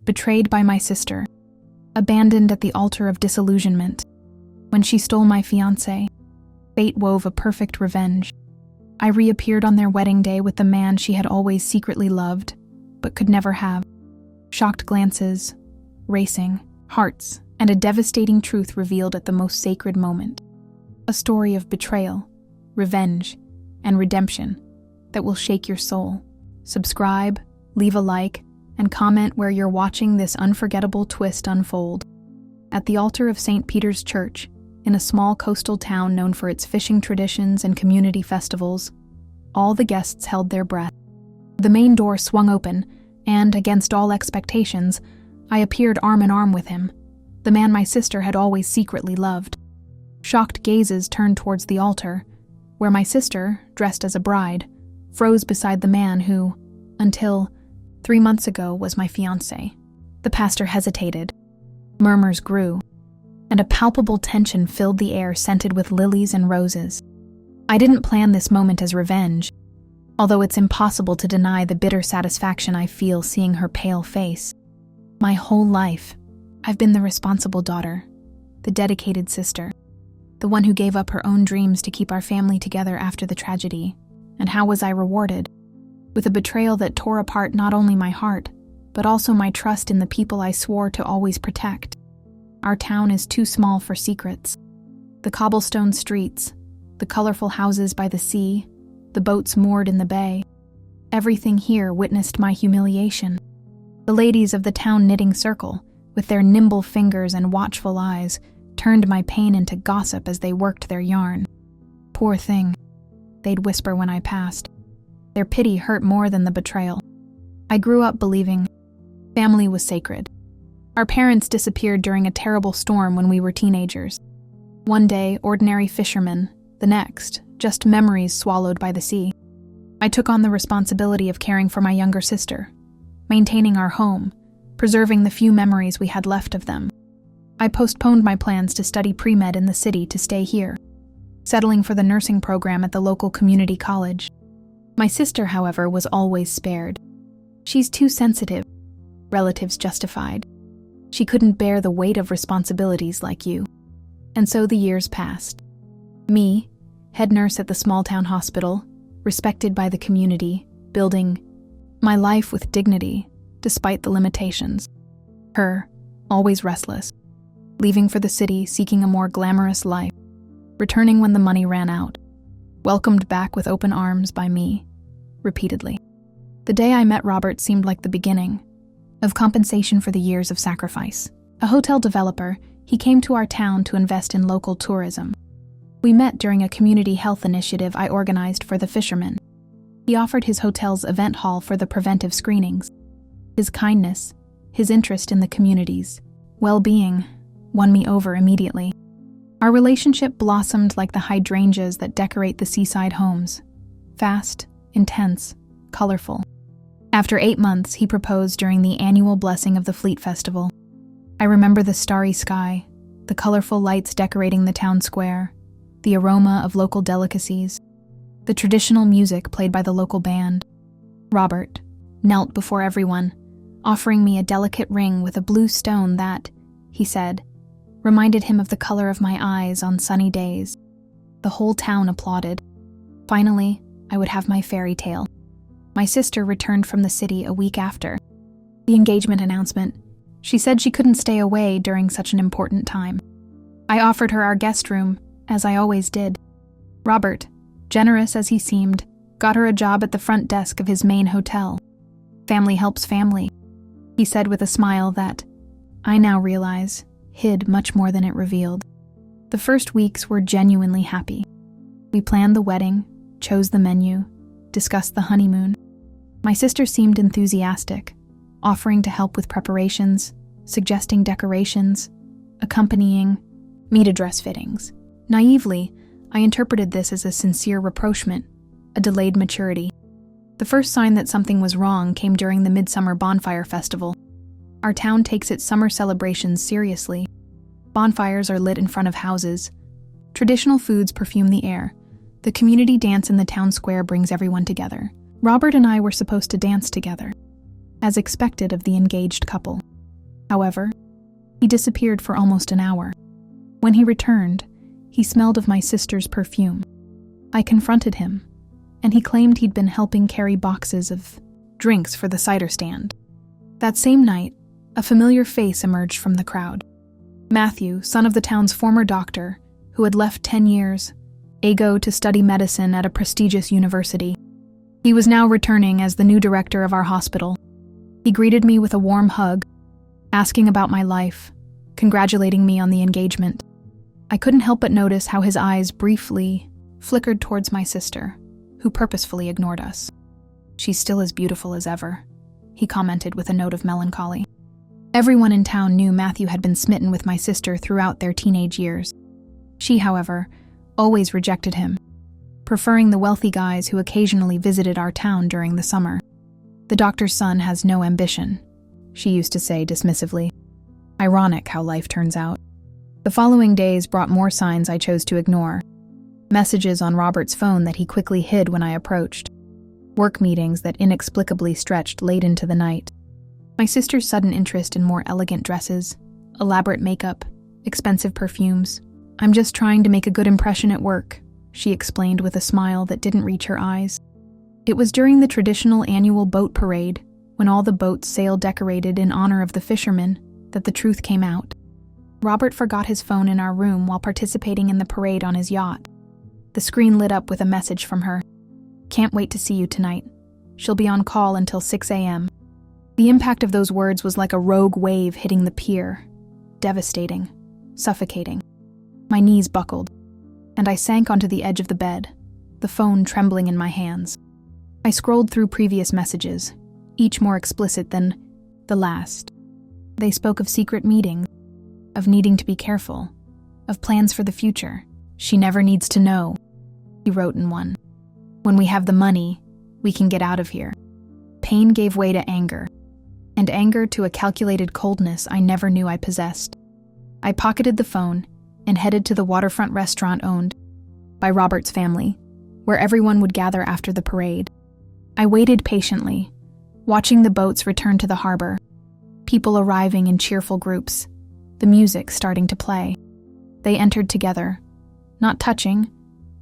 betrayed by my sister, abandoned at the altar of disillusionment. When she stole my fiancé, fate wove a perfect revenge. I reappeared on their wedding day with the man she had always secretly loved, but could never have. Shocked glances, racing hearts, and a devastating truth revealed at the most sacred moment. A story of betrayal, revenge, and redemption that will shake your soul. Subscribe, leave a like, and comment where you're watching this unforgettable twist unfold. At the altar of St. Peter's Church, in a small coastal town known for its fishing traditions and community festivals, all the guests held their breath. The main door swung open, and, against all expectations, I appeared arm in arm with him, the man my sister had always secretly loved. Shocked gazes turned towards the altar, where my sister, dressed as a bride, froze beside the man who, until 3 months ago, was my fiancé. The pastor hesitated. Murmurs grew, and a palpable tension filled the air scented with lilies and roses. I didn't plan this moment as revenge, although it's impossible to deny the bitter satisfaction I feel seeing her pale face. My whole life, I've been the responsible daughter, the dedicated sister, the one who gave up her own dreams to keep our family together after the tragedy. And how was I rewarded? With a betrayal that tore apart not only my heart, but also my trust in the people I swore to always protect. Our town is too small for secrets. The cobblestone streets, the colorful houses by the sea, the boats moored in the bay. Everything here witnessed my humiliation. The ladies of the town knitting circle, with their nimble fingers and watchful eyes, turned my pain into gossip as they worked their yarn. Poor thing, they'd whisper when I passed. Their pity hurt more than the betrayal. I grew up believing family was sacred. Our parents disappeared during a terrible storm when we were teenagers. One day, ordinary fishermen, the next, just memories swallowed by the sea. I took on the responsibility of caring for my younger sister, maintaining our home, preserving the few memories we had left of them. I postponed my plans to study pre-med in the city to stay here, settling for the nursing program at the local community college. My sister, however, was always spared. She's too sensitive, relatives justified. She couldn't bear the weight of responsibilities like you. And so the years passed. Me, head nurse at the small-town hospital, respected by the community, building my life with dignity, despite the limitations. Her, always restless, leaving for the city seeking a more glamorous life, returning when the money ran out, welcomed back with open arms by me, repeatedly. The day I met Robert seemed like the beginning of compensation for the years of sacrifice. A hotel developer, he came to our town to invest in local tourism. We met during a community health initiative I organized for the fishermen. He offered his hotel's event hall for the preventive screenings. His kindness, his interest in the community's well-being, won me over immediately. Our relationship blossomed like the hydrangeas that decorate the seaside homes. Fast, intense, colorful. After 8 months, he proposed during the annual blessing of the Fleet Festival. I remember the starry sky, the colorful lights decorating the town square, the aroma of local delicacies, the traditional music played by the local band. Robert knelt before everyone, offering me a delicate ring with a blue stone that, he said, reminded him of the color of my eyes on sunny days. The whole town applauded. Finally, I would have my fairy tale. My sister returned from the city a week after the engagement announcement. She said she couldn't stay away during such an important time. I offered her our guest room, as I always did. Robert, generous as he seemed, got her a job at the front desk of his main hotel. Family helps family, he said with a smile that, I now realize, hid much more than it revealed. The first weeks were genuinely happy. We planned the wedding, chose the menu, discussed the honeymoon. My sister seemed enthusiastic, offering to help with preparations, suggesting decorations, accompanying me to dress fittings. Naively, I interpreted this as a sincere rapprochement, a delayed maturity. The first sign that something was wrong came during the Midsummer Bonfire Festival. Our town takes its summer celebrations seriously. Bonfires are lit in front of houses. Traditional foods perfume the air. The community dance in the town square brings everyone together. Robert and I were supposed to dance together, as expected of the engaged couple. However, he disappeared for almost an hour. When he returned, he smelled of my sister's perfume. I confronted him, and he claimed he'd been helping carry boxes of drinks for the cider stand. That same night, a familiar face emerged from the crowd. Matthew, son of the town's former doctor, who had left 10 years ago to study medicine at a prestigious university. He was now returning as the new director of our hospital. He greeted me with a warm hug, asking about my life, congratulating me on the engagement. I couldn't help but notice how his eyes briefly flickered towards my sister, who purposefully ignored us. "She's still as beautiful as ever," he commented with a note of melancholy. Everyone in town knew Matthew had been smitten with my sister throughout their teenage years. She, however, always rejected him, preferring the wealthy guys who occasionally visited our town during the summer. "The doctor's son has no ambition," she used to say dismissively. Ironic how life turns out. The following days brought more signs I chose to ignore. Messages on Robert's phone that he quickly hid when I approached. Work meetings that inexplicably stretched late into the night. My sister's sudden interest in more elegant dresses, elaborate makeup, expensive perfumes. "I'm just trying to make a good impression at work," she explained with a smile that didn't reach her eyes. It was during the traditional annual boat parade, when all the boats sailed decorated in honor of the fishermen, that the truth came out. Robert forgot his phone in our room while participating in the parade on his yacht. The screen lit up with a message from her. "Can't wait to see you tonight. She'll be on call until 6 a.m. The impact of those words was like a rogue wave hitting the pier. Devastating. Suffocating. My knees buckled, and I sank onto the edge of the bed, the phone trembling in my hands. I scrolled through previous messages, each more explicit than the last. They spoke of secret meetings, of needing to be careful, of plans for the future. "She never needs to know," he wrote in one. "When we have the money, we can get out of here." Pain gave way to anger, and anger to a calculated coldness I never knew I possessed. I pocketed the phone and headed to the waterfront restaurant owned by Robert's family, where everyone would gather after the parade. I waited patiently, watching the boats return to the harbor, people arriving in cheerful groups, the music starting to play. They entered together, not touching,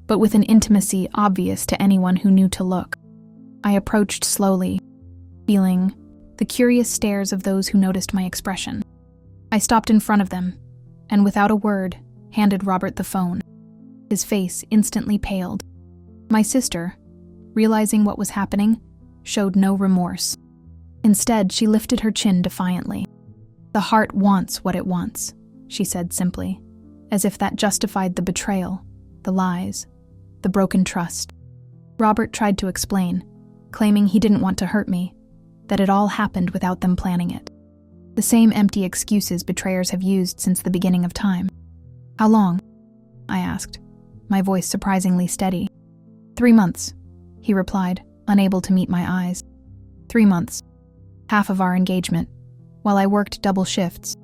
but with an intimacy obvious to anyone who knew to look. I approached slowly, feeling the curious stares of those who noticed my expression. I stopped in front of them, and without a word, handed Robert the phone. His face instantly paled. My sister, realizing what was happening, showed no remorse. Instead, she lifted her chin defiantly. "The heart wants what it wants," she said simply, as if that justified the betrayal, the lies, the broken trust. Robert tried to explain, claiming he didn't want to hurt me, that it all happened without them planning it. The same empty excuses betrayers have used since the beginning of time. "How long?" I asked, my voice surprisingly steady. 3 months, he replied, unable to meet my eyes. 3 months. Half of our engagement, while I worked double shifts.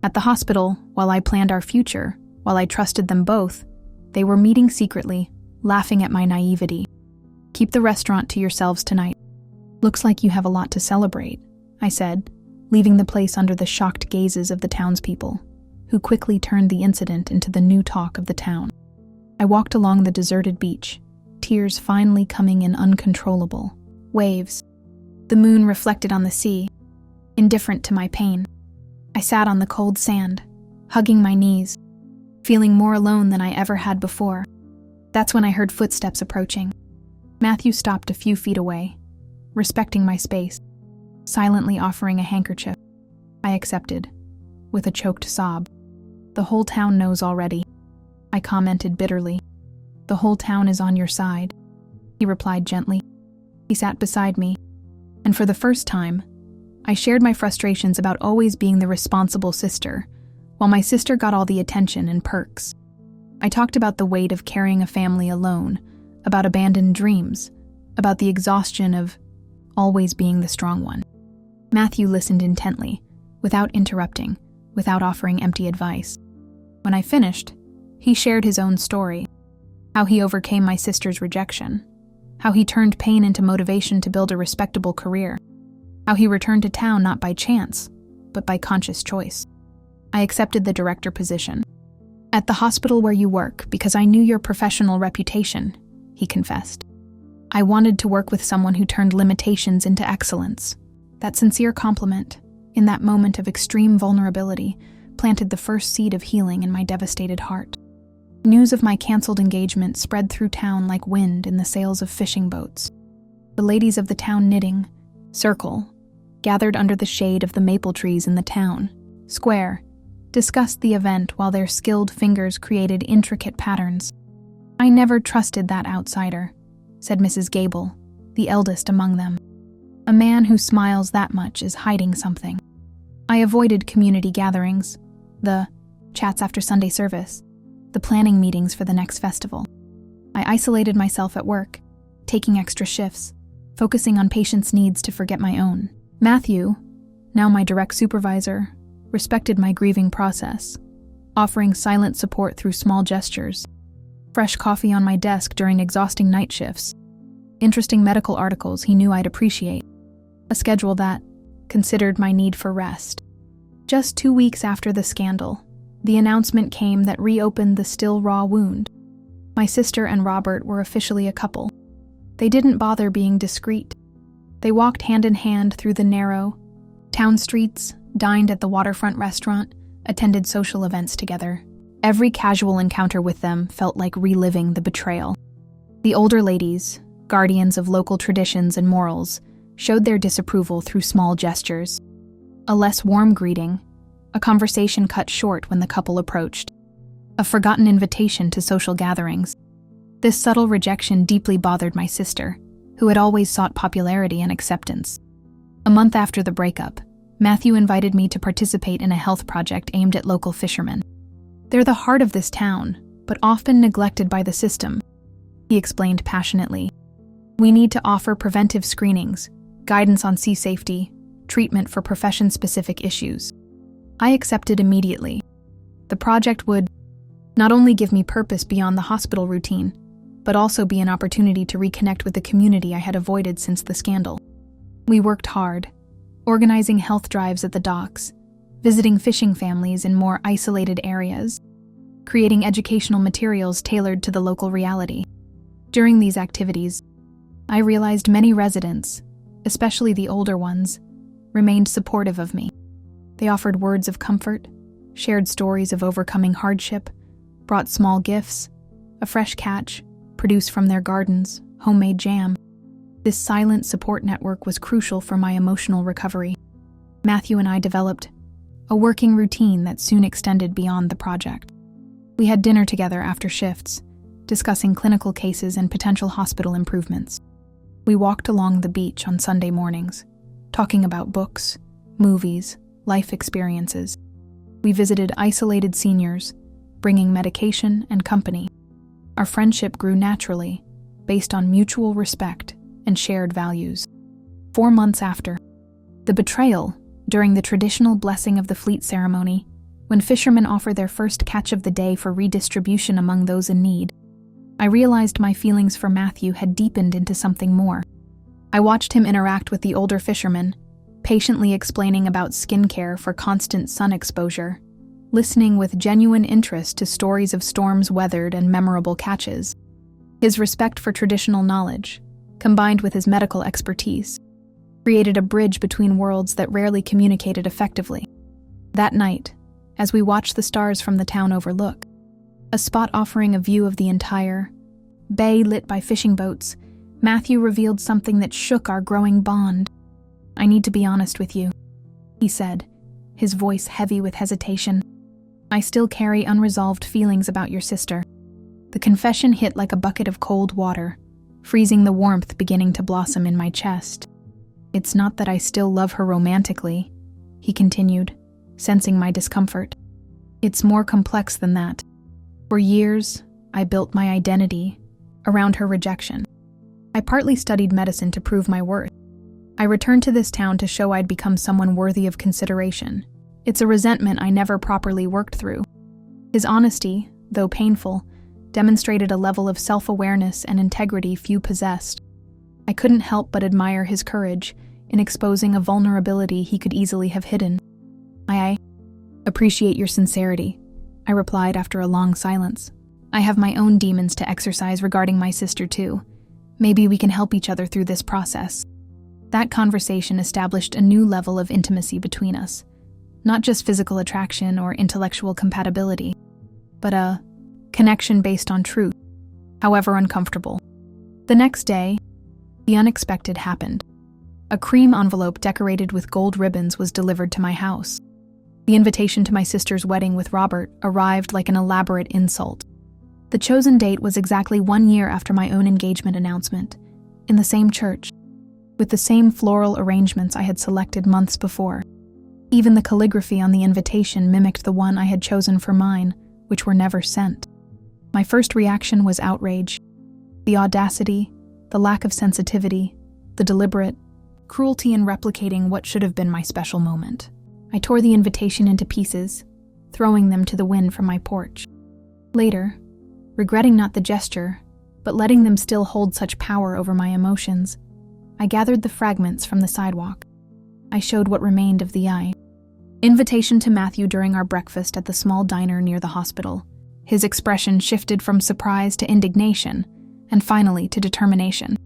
At the hospital, while I planned our future, while I trusted them both, they were meeting secretly, laughing at my naivety. "Keep the restaurant to yourselves tonight. Looks like you have a lot to celebrate," I said, leaving the place under the shocked gazes of the townspeople, who quickly turned the incident into the new talk of the town. I walked along the deserted beach, tears finally coming in uncontrollable waves. The moon reflected on the sea, indifferent to my pain. I sat on the cold sand, hugging my knees, feeling more alone than I ever had before. That's when I heard footsteps approaching. Matthew stopped a few feet away, respecting my space, silently offering a handkerchief. I accepted, with a choked sob. "The whole town knows already," I commented bitterly. "The whole town is on your side," he replied gently. He sat beside me, and for the first time, I shared my frustrations about always being the responsible sister, while my sister got all the attention and perks. I talked about the weight of carrying a family alone, about abandoned dreams, about the exhaustion of always being the strong one. Matthew listened intently, without interrupting, without offering empty advice. When I finished, he shared his own story, how he overcame my sister's rejection, how he turned pain into motivation to build a respectable career, how he returned to town not by chance, but by conscious choice. I accepted the director position at the hospital where you work because I knew your professional reputation, he confessed. I wanted to work with someone who turned limitations into excellence. That sincere compliment, in that moment of extreme vulnerability, planted the first seed of healing in my devastated heart. News of my canceled engagement spread through town like wind in the sails of fishing boats. The ladies of the town knitting circle gathered under the shade of the maple trees in the town square, discussed the event while their skilled fingers created intricate patterns. I never trusted that outsider, said Mrs. Gable, the eldest among them. A man who smiles that much is hiding something. I avoided community gatherings, the chats after Sunday service, the planning meetings for the next festival. I isolated myself at work, taking extra shifts, focusing on patients' needs to forget my own. Matthew, now my direct supervisor, respected my grieving process, offering silent support through small gestures. Fresh coffee on my desk during exhausting night shifts. Interesting medical articles he knew I'd appreciate. A schedule that considered my need for rest. Just 2 weeks after the scandal, the announcement came that reopened the still raw wound. My sister and Robert were officially a couple. They didn't bother being discreet. They walked hand in hand through the narrow town streets, dined at the waterfront restaurant, attended social events together. Every casual encounter with them felt like reliving the betrayal. The older ladies, guardians of local traditions and morals, showed their disapproval through small gestures. A less warm greeting, a conversation cut short when the couple approached, a forgotten invitation to social gatherings. This subtle rejection deeply bothered my sister, who had always sought popularity and acceptance. A month after the breakup, Matthew invited me to participate in a health project aimed at local fishermen. They're the heart of this town, but often neglected by the system, he explained passionately. We need to offer preventive screenings, guidance on sea safety, treatment for profession-specific issues. I accepted immediately. The project would not only give me purpose beyond the hospital routine, but also be an opportunity to reconnect with the community I had avoided since the scandal. We worked hard, organizing health drives at the docks, visiting fishing families in more isolated areas, creating educational materials tailored to the local reality. During these activities, I realized many residents, especially the older ones, remained supportive of me. They offered words of comfort, shared stories of overcoming hardship, brought small gifts, a fresh catch, produced from their gardens, homemade jam. This silent support network was crucial for my emotional recovery. Matthew and I developed a working routine that soon extended beyond the project. We had dinner together after shifts, discussing clinical cases and potential hospital improvements. We walked along the beach on Sunday mornings, talking about books, movies, life experiences. We visited isolated seniors, bringing medication and company. Our friendship grew naturally, based on mutual respect and shared values. 4 months after the betrayal, during the traditional blessing of the fleet ceremony, when fishermen offer their first catch of the day for redistribution among those in need, I realized my feelings for Matthew had deepened into something more. I watched him interact with the older fishermen, patiently explaining about skincare for constant sun exposure, listening with genuine interest to stories of storms weathered and memorable catches. His respect for traditional knowledge, combined with his medical expertise, created a bridge between worlds that rarely communicated effectively. That night, as we watched the stars from the town overlook, a spot offering a view of the entire bay lit by fishing boats, Matthew revealed something that shook our growing bond. I need to be honest with you, he said, his voice heavy with hesitation. I still carry unresolved feelings about your sister. The confession hit like a bucket of cold water, freezing the warmth beginning to blossom in my chest. It's not that I still love her romantically, he continued, sensing my discomfort. It's more complex than that. For years, I built my identity around her rejection. I partly studied medicine to prove my worth. I returned to this town to show I'd become someone worthy of consideration. It's a resentment I never properly worked through. His honesty, though painful, demonstrated a level of self-awareness and integrity few possessed. I couldn't help but admire his courage in exposing a vulnerability he could easily have hidden. I appreciate your sincerity, I replied after a long silence. I have my own demons to exorcise regarding my sister too. Maybe we can help each other through this process. That conversation established a new level of intimacy between us. Not just physical attraction or intellectual compatibility, but a connection based on truth, however uncomfortable. The next day, the unexpected happened. A cream envelope decorated with gold ribbons was delivered to my house. The invitation to my sister's wedding with Robert arrived like an elaborate insult. The chosen date was exactly 1 year after my own engagement announcement, in the same church, with the same floral arrangements I had selected months before. Even the calligraphy on the invitation mimicked the one I had chosen for mine, which were never sent. My first reaction was outrage. The audacity, the lack of sensitivity, the deliberate cruelty in replicating what should have been my special moment. I tore the invitation into pieces, throwing them to the wind from my porch. Later, regretting not the gesture, but letting them still hold such power over my emotions, I gathered the fragments from the sidewalk. I showed what remained of the invitation to Matthew during our breakfast at the small diner near the hospital. His expression shifted from surprise to indignation, and finally to determination.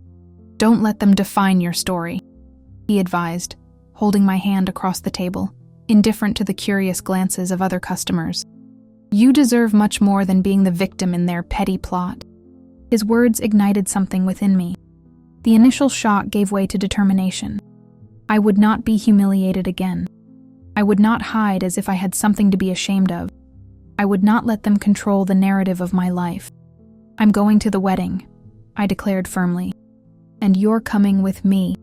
"Don't let them define your story," he advised, holding my hand across the table, indifferent to the curious glances of other customers. "You deserve much more than being the victim in their petty plot." His words ignited something within me. The initial shock gave way to determination. I would not be humiliated again. I would not hide as if I had something to be ashamed of. I would not let them control the narrative of my life. "I'm going to the wedding," I declared firmly. "And you're coming with me."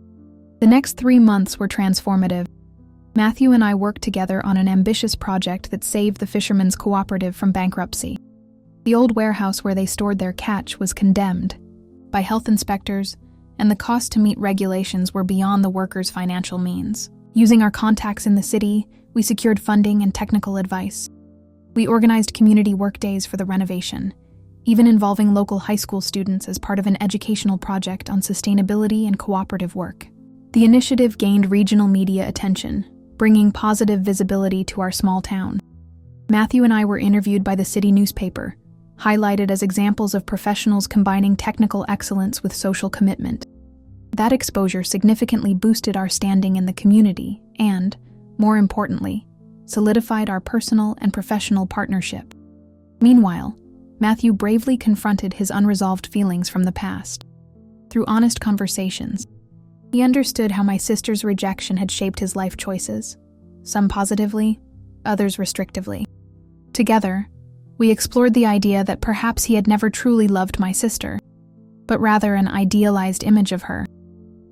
The next 3 months were transformative. Matthew and I worked together on an ambitious project that saved the Fishermen's Cooperative from bankruptcy. The old warehouse where they stored their catch was condemned by health inspectors, and the cost to meet regulations were beyond the workers' financial means. Using our contacts in the city, we secured funding and technical advice. We organized community workdays for the renovation, even involving local high school students as part of an educational project on sustainability and cooperative work. The initiative gained regional media attention, bringing positive visibility to our small town. Matthew and I were interviewed by the city newspaper, highlighted as examples of professionals combining technical excellence with social commitment. That exposure significantly boosted our standing in the community and, more importantly, solidified our personal and professional partnership. Meanwhile, Matthew bravely confronted his unresolved feelings from the past. Through honest conversations, he understood how my sister's rejection had shaped his life choices, some positively, others restrictively. Together, we explored the idea that perhaps he had never truly loved my sister, but rather an idealized image of her,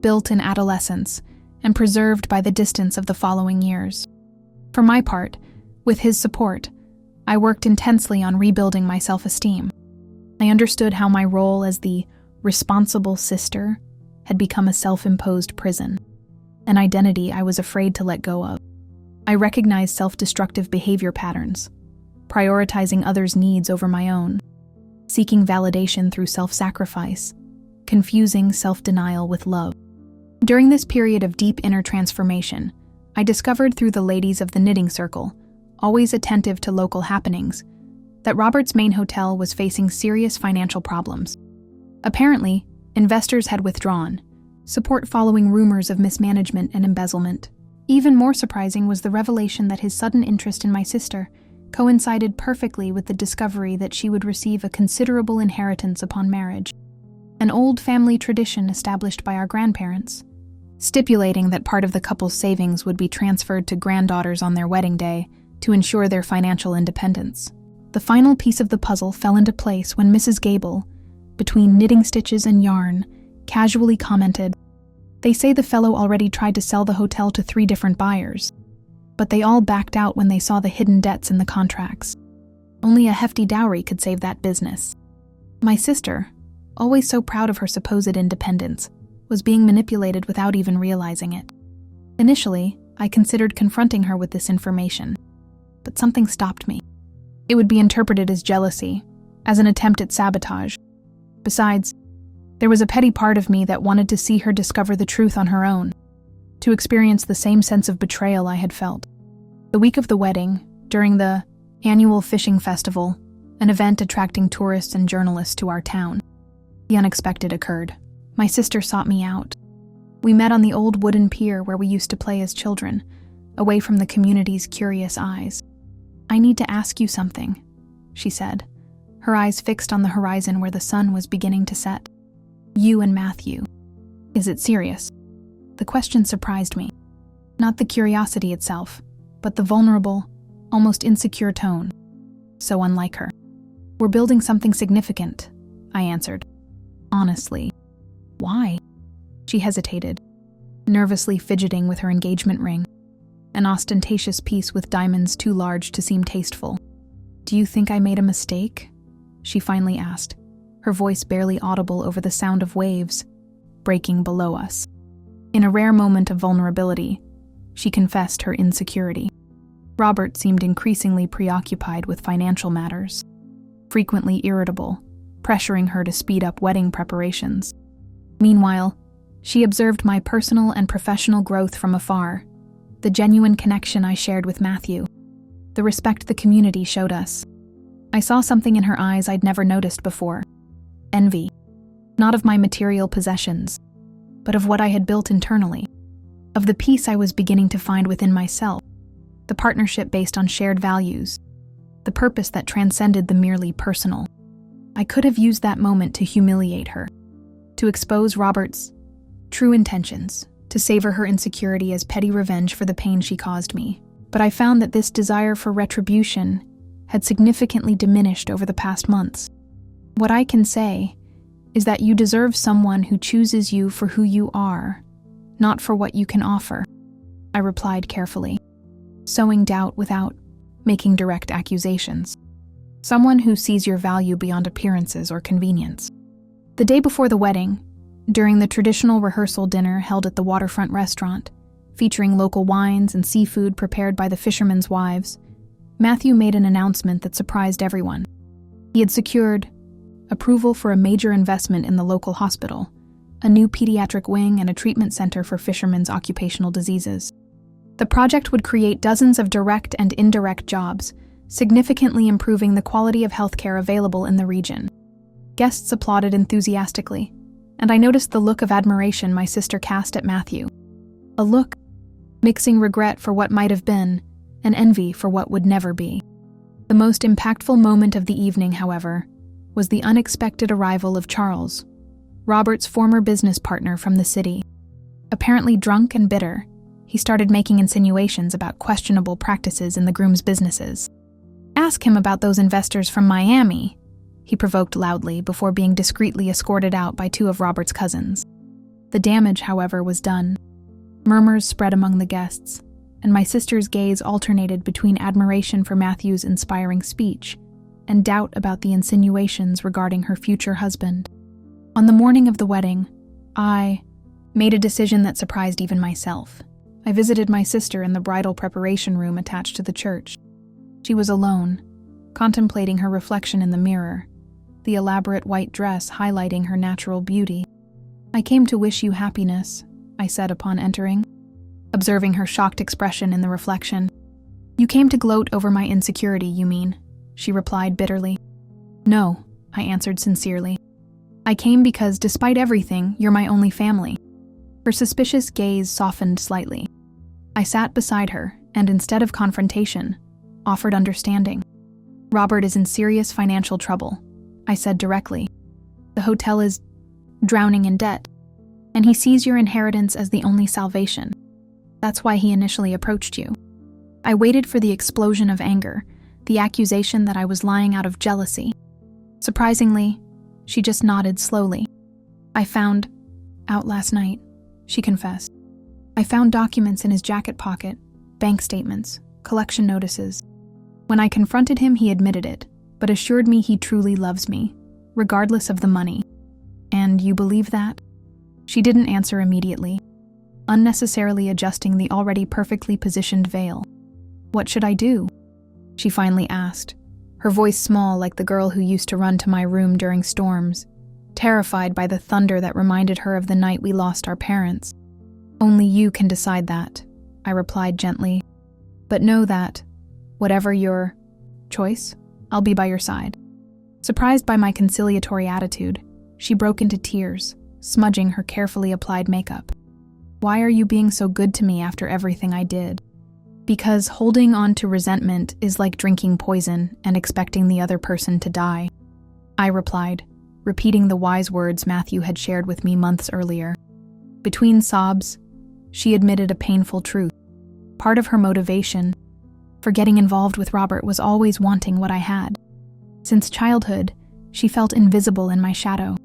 built in adolescence and preserved by the distance of the following years. For my part, with his support, I worked intensely on rebuilding my self-esteem. I understood how my role as the responsible sister had become a self-imposed prison, an identity I was afraid to let go of. I recognized self-destructive behavior patterns, prioritizing others' needs over my own, seeking validation through self-sacrifice, confusing self-denial with love. During this period of deep inner transformation, I discovered through the ladies of the knitting circle, always attentive to local happenings, that Robert's main hotel was facing serious financial problems. Apparently, investors had withdrawn, support following rumors of mismanagement and embezzlement. Even more surprising was the revelation that his sudden interest in my sister coincided perfectly with the discovery that she would receive a considerable inheritance upon marriage, an old family tradition established by our grandparents, stipulating that part of the couple's savings would be transferred to granddaughters on their wedding day to ensure their financial independence. The final piece of the puzzle fell into place when Mrs. Gable, between knitting stitches and yarn, casually commented, "They say the fellow already tried to sell the hotel to 3 different buyers, but they all backed out when they saw the hidden debts in the contracts. Only a hefty dowry could save that business." My sister, always so proud of her supposed independence, was being manipulated without even realizing it. Initially, I considered confronting her with this information, but something stopped me. It would be interpreted as jealousy, as an attempt at sabotage. Besides, there was a petty part of me that wanted to see her discover the truth on her own, to experience the same sense of betrayal I had felt. The week of the wedding, during the annual fishing festival, an event attracting tourists and journalists to our town, the unexpected occurred. My sister sought me out. We met on the old wooden pier where we used to play as children, away from the community's curious eyes. "I need to ask you something," she said, her eyes fixed on the horizon where the sun was beginning to set. "You and Matthew. Is it serious?" The question surprised me. Not the curiosity itself, but the vulnerable, almost insecure tone. So unlike her. "We're building something significant," I answered. "Honestly." "Why?" She hesitated, nervously fidgeting with her engagement ring, an ostentatious piece with diamonds too large to seem tasteful. "Do you think I made a mistake?" she finally asked, her voice barely audible over the sound of waves breaking below us. In a rare moment of vulnerability, she confessed her insecurity. Robert seemed increasingly preoccupied with financial matters, frequently irritable, pressuring her to speed up wedding preparations. Meanwhile, she observed my personal and professional growth from afar, the genuine connection I shared with Matthew, the respect the community showed us. I saw something in her eyes I'd never noticed before. Envy, not of my material possessions, but of what I had built internally, of the peace I was beginning to find within myself, the partnership based on shared values, the purpose that transcended the merely personal. I could have used that moment to humiliate her, to expose Robert's true intentions, to savor her insecurity as petty revenge for the pain she caused me. But I found that this desire for retribution had significantly diminished over the past months. "What I can say is that you deserve someone who chooses you for who you are, not for what you can offer," I replied carefully, sowing doubt without making direct accusations. "Someone who sees your value beyond appearances or convenience." The day before the wedding, during the traditional rehearsal dinner held at the waterfront restaurant, featuring local wines and seafood prepared by the fishermen's wives, Matthew made an announcement that surprised everyone. He had secured approval for a major investment in the local hospital, a new pediatric wing and a treatment center for fishermen's occupational diseases. The project would create dozens of direct and indirect jobs, significantly improving the quality of healthcare available in the region. Guests applauded enthusiastically, and I noticed the look of admiration my sister cast at Matthew. A look mixing regret for what might have been and envy for what would never be. The most impactful moment of the evening, however, was the unexpected arrival of Charles, Robert's former business partner from the city. Apparently drunk and bitter, he started making insinuations about questionable practices in the groom's businesses. "Ask him about those investors from Miami," he provoked loudly before being discreetly escorted out by two of Robert's cousins. The damage, however, was done. Murmurs spread among the guests, and my sister's gaze alternated between admiration for Matthew's inspiring speech and doubt about the insinuations regarding her future husband. On the morning of the wedding, I made a decision that surprised even myself. I visited my sister in the bridal preparation room attached to the church. She was alone, contemplating her reflection in the mirror, the elaborate white dress highlighting her natural beauty. "I came to wish you happiness," I said upon entering, observing her shocked expression in the reflection. "You came to gloat over my insecurity, you mean?" she replied bitterly. "No," I answered sincerely. "I came because, despite everything, you're my only family." Her suspicious gaze softened slightly. I sat beside her and, instead of confrontation, offered understanding. "Robert is in serious financial trouble," I said directly. "The hotel is drowning in debt, and he sees your inheritance as the only salvation. That's why he initially approached you." I waited for the explosion of anger, the accusation that I was lying out of jealousy. Surprisingly, she just nodded slowly. "I found out last night," she confessed. "I found documents in his jacket pocket, bank statements, collection notices. When I confronted him, he admitted it, but assured me he truly loves me, regardless of the money." "And you believe that?" She didn't answer immediately, unnecessarily adjusting the already perfectly positioned veil. "What should I do?" she finally asked, her voice small like the girl who used to run to my room during storms, terrified by the thunder that reminded her of the night we lost our parents. "Only you can decide that," I replied gently. But know that, whatever your choice, I'll be by your side." Surprised by my conciliatory attitude, she broke into tears, smudging her carefully applied makeup. "Why are you being so good to me after everything I did?" "Because holding on to resentment is like drinking poison and expecting the other person to die," I replied, repeating the wise words Matthew had shared with me months earlier. Between sobs, she admitted a painful truth. Part of her motivation for getting involved with Robert was always wanting what I had. Since childhood, she felt invisible in my shadow.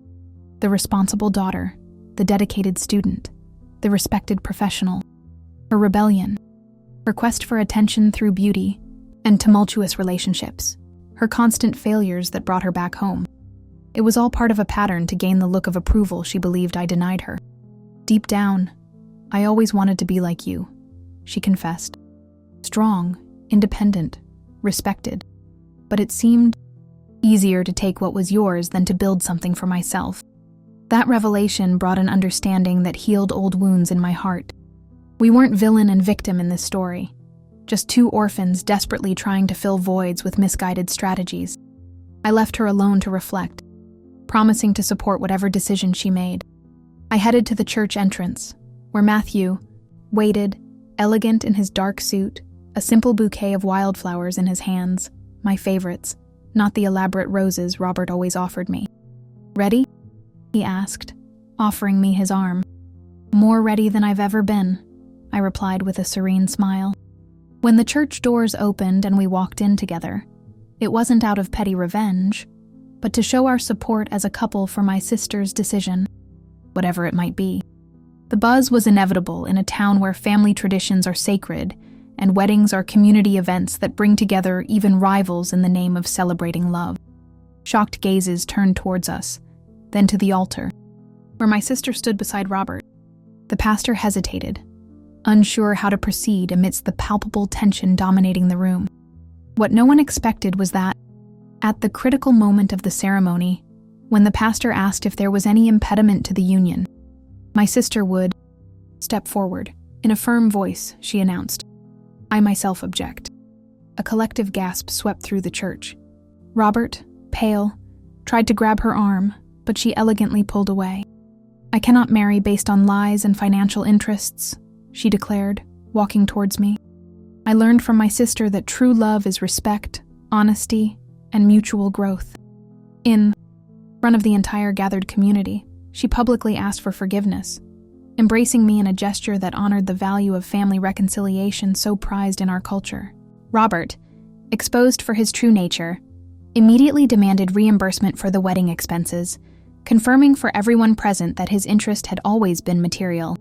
The responsible daughter, the dedicated student, the respected professional. Her rebellion, her quest for attention through beauty, and tumultuous relationships. Her constant failures that brought her back home. It was all part of a pattern to gain the look of approval she believed I denied her. "Deep down, I always wanted to be like you," she confessed. "Strong, independent, respected. But it seemed easier to take what was yours than to build something for myself." That revelation brought an understanding that healed old wounds in my heart. We weren't villain and victim in this story, just two orphans desperately trying to fill voids with misguided strategies. I left her alone to reflect, promising to support whatever decision she made. I headed to the church entrance, where Matthew waited, elegant in his dark suit, a simple bouquet of wildflowers in his hands, my favorites, not the elaborate roses Robert always offered me. "Ready?" he asked, offering me his arm. "More ready than I've ever been," I replied with a serene smile. When the church doors opened and we walked in together, it wasn't out of petty revenge, but to show our support as a couple for my sister's decision, whatever it might be. The buzz was inevitable in a town where family traditions are sacred and weddings are community events that bring together even rivals in the name of celebrating love. Shocked gazes turned towards us, then to the altar, where my sister stood beside Robert. The pastor hesitated, unsure how to proceed amidst the palpable tension dominating the room. What no one expected was that, at the critical moment of the ceremony, when the pastor asked if there was any impediment to the union, my sister would step forward. In a firm voice, she announced, "I myself object." A collective gasp swept through the church. Robert, pale, tried to grab her arm, but she elegantly pulled away. "I cannot marry based on lies and financial interests," she declared, walking towards me. "I learned from my sister that true love is respect, honesty, and mutual growth." In front of the entire gathered community, she publicly asked for forgiveness, embracing me in a gesture that honored the value of family reconciliation so prized in our culture. Robert, exposed for his true nature, immediately demanded reimbursement for the wedding expenses, confirming for everyone present that his interest had always been material.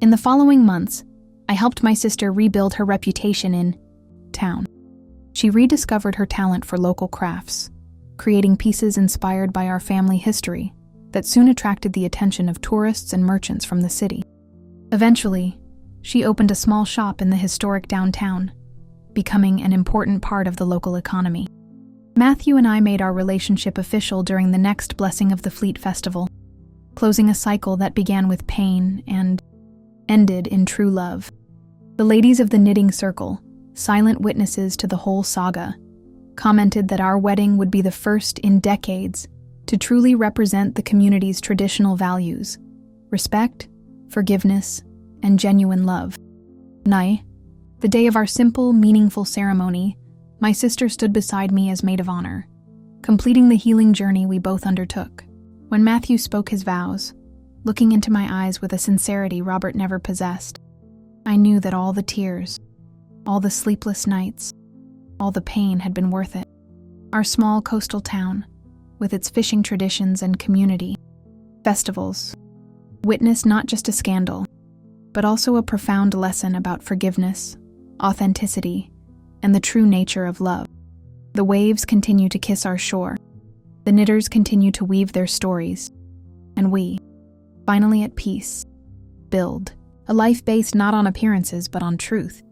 In the following months, I helped my sister rebuild her reputation in town. She rediscovered her talent for local crafts, creating pieces inspired by our family history that soon attracted the attention of tourists and merchants from the city. Eventually, she opened a small shop in the historic downtown, becoming an important part of the local economy. Matthew and I made our relationship official during the next blessing of the Fleet Festival, closing a cycle that began with pain and ended in true love. The ladies of the knitting circle, silent witnesses to the whole saga, commented that our wedding would be the first in decades to truly represent the community's traditional values: respect, forgiveness, and genuine love. The day of our simple, meaningful ceremony, my sister stood beside me as maid of honor, completing the healing journey we both undertook. When Matthew spoke his vows, looking into my eyes with a sincerity Robert never possessed, I knew that all the tears, all the sleepless nights, all the pain had been worth it. Our small coastal town, with its fishing traditions and community festivals, witnessed not just a scandal, but also a profound lesson about forgiveness, authenticity, and the true nature of love. The waves continue to kiss our shore, the knitters continue to weave their stories, and we, finally at peace, build a life based not on appearances but on truth.